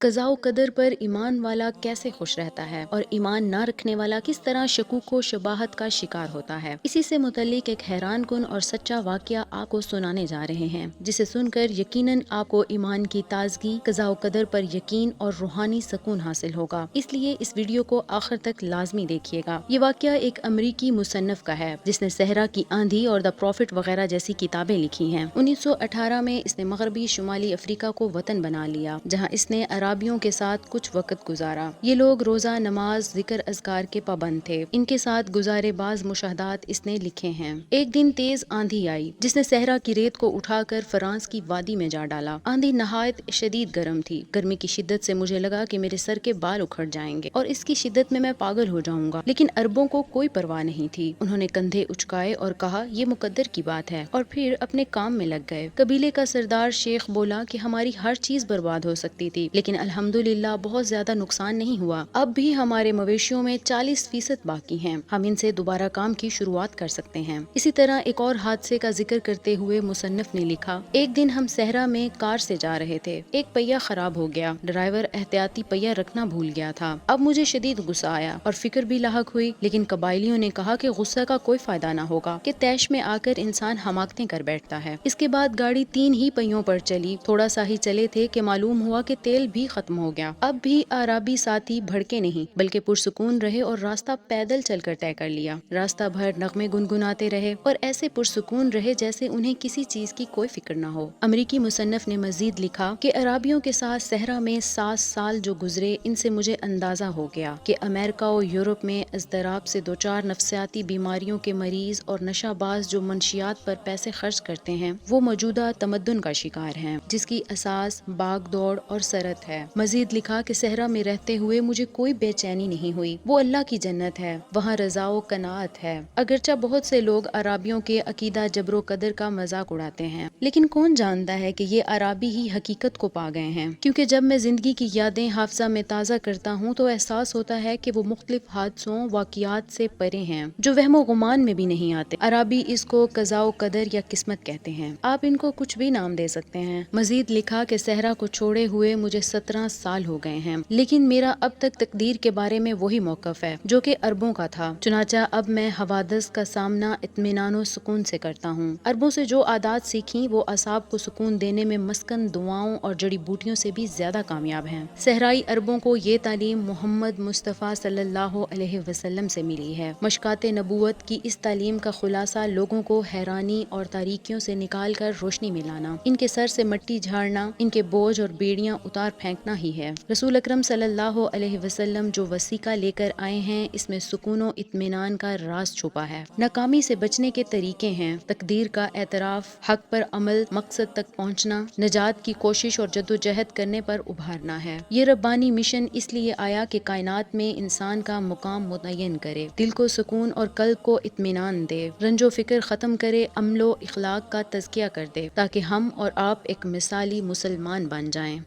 قضاء و قدر پر ایمان والا کیسے خوش رہتا ہے اور ایمان نہ رکھنے والا کس طرح شکوک و شباہت کا شکار ہوتا ہے، اسی سے متعلق ایک حیران کن اور سچا واقعہ آپ کو سنانے جا رہے ہیں، جسے سن کر یقیناً آپ کو ایمان کی تازگی، قضاء و قدر پر یقین اور روحانی سکون حاصل ہوگا۔ اس لیے اس ویڈیو کو آخر تک لازمی دیکھیے گا۔ یہ واقعہ ایک امریکی مصنف کا ہے جس نے صحرا کی آندھی اور دا پروفٹ وغیرہ جیسی کتابیں لکھی ہیں۔ 1918 میں اس نے مغربی شمالی افریقہ کو وطن بنا لیا، جہاں اس نے عرابیوں کے ساتھ کچھ وقت گزارا۔ یہ لوگ روزہ، نماز، ذکر اذکار کے پابند تھے۔ ان کے ساتھ گزارے بعض مشاہدات اس نے لکھے ہیں۔ ایک دن تیز آندھی آئی جس نے صحرا کی ریت کو اٹھا کر فرانس کی وادی میں جا ڈالا۔ آندھی نہایت شدید گرم تھی۔ گرمی کی شدت سے مجھے لگا کہ میرے سر کے بال اکھڑ جائیں گے اور اس کی شدت میں پاگل ہو جاؤں گا، لیکن عربوں کو کوئی پرواہ نہیں تھی۔ انہوں نے کندھے اچکائے اور کہا یہ مقدر کی بات ہے، اور پھر اپنے کام میں لگ گئے۔ قبیلے کا سردار شیخ بولا کہ ہماری ہر چیز برباد ہو سکتی تھی، لیکن الحمدللہ بہت زیادہ نقصان نہیں ہوا۔ اب بھی ہمارے مویشیوں میں 40% باقی ہیں، ہم ان سے دوبارہ کام کی شروعات کر سکتے ہیں۔ اسی طرح ایک اور حادثے کا ذکر کرتے ہوئے مصنف نے لکھا، ایک دن ہم صحرا میں کار سے جا رہے تھے، ایک پہیہ خراب ہو گیا، ڈرائیور احتیاطی پہیہ رکھنا بھول گیا تھا۔ اب مجھے شدید غصہ آیا اور فکر بھی لاحق ہوئی، لیکن قبائلیوں نے کہا کہ غصہ کا کوئی فائدہ نہ ہوگا، کہ طیش میں آ کر انسان حماقتیں کر بیٹھتا ہے۔ اس کے بعد گاڑی 3 ہی پہیوں پر چلی، تھوڑا سا ہی چلے تھے کہ معلوم ہوا کہ تیل بھی ختم ہو گیا۔ اب بھی عرابی ساتھی بھڑکے نہیں، بلکہ پرسکون رہے اور راستہ پیدل چل کر طے کر لیا۔ راستہ بھر نغمے گنگناتے رہے اور ایسے پرسکون رہے جیسے انہیں کسی چیز کی کوئی فکر نہ ہو۔ امریکی مصنف نے مزید لکھا کہ عرابیوں کے ساتھ صحرا میں 7 سال جو گزرے، ان سے مجھے اندازہ ہو گیا کہ امریکہ و یورپ میں اضطراب سے دوچار نفسیاتی بیماریوں کے مریض اور نشہ باز جو منشیات پر پیسے خرچ کرتے ہیں، وہ موجودہ تمدن کا شکار ہیں، جس کی اساس باغ دوڑ اور سرت ہے۔ مزید لکھا کہ صحرا میں رہتے ہوئے مجھے کوئی بے چینی نہیں ہوئی، وہ اللہ کی جنت ہے، وہاں رضا و قناعت ہے۔ اگرچہ بہت سے لوگ عرابیوں کے عقیدہ جبر و قدر کا مذاق اڑاتے ہیں، لیکن کون جانتا ہے کہ یہ عرابی ہی حقیقت کو پا گئے ہیں، کیونکہ جب میں زندگی کی یادیں حافظہ میں تازہ کرتا ہوں تو احساس ہوتا ہے کہ وہ مختلف حادثوں، واقعات سے پرے ہیں جو وہم و گمان میں بھی نہیں آتے۔ عرابی اس کو قضاء و قدر یا قسمت کہتے ہیں، آپ ان کو کچھ بھی نام دے سکتے ہیں۔ مزید لکھا کہ صحرا کو چھوڑے ہوئے مجھے 17 سال ہو گئے ہیں، لیکن میرا اب تک تقدیر کے بارے میں وہی موقف ہے جو کہ عربوں کا تھا، چنانچہ اب میں حوادث کا سامنا اطمینان و سکون سے کرتا ہوں۔ عربوں سے جو عادات سیکھیں وہ اعصاب کو سکون دینے میں مسکن دعاؤں اور جڑی بوٹیوں سے بھی زیادہ کامیاب ہیں۔ صحرائی عربوں کو یہ تعلیم محمد مصطفیٰ صلی اللہ علیہ وسلم سے ملی ہے۔ مشکات نبوت کی اس تعلیم کا خلاصہ لوگوں کو حیرانی اور تاریکیوں سے نکال کر روشنی میں لانا، ان کے سر سے مٹی جھاڑنا، ان کے بوجھ اور بیڑیاں اتار پھینکنا ہی ہے۔ رسول اکرم صلی اللہ علیہ وسلم جو وثیقہ لے کر آئے ہیں، اس میں سکون و اطمینان کا راز چھپا ہے۔ ناکامی سے بچنے کے طریقے ہیں، تقدیر کا اعتراف، حق پر عمل، مقصد تک پہنچنا، نجات کی کوشش اور جدوجہد کرنے پر ابھارنا ہے۔ یہ ربانی مشن اس لیے آیا کہ کائنات میں انسان کا مقام متعین کرے، دل کو سکون اور قلب کو اطمینان دے، رنج و فکر ختم کرے، عمل و اخلاق کا تزکیہ کر دے، تاکہ ہم اور آپ ایک مثالی مسلمان بن جائیں۔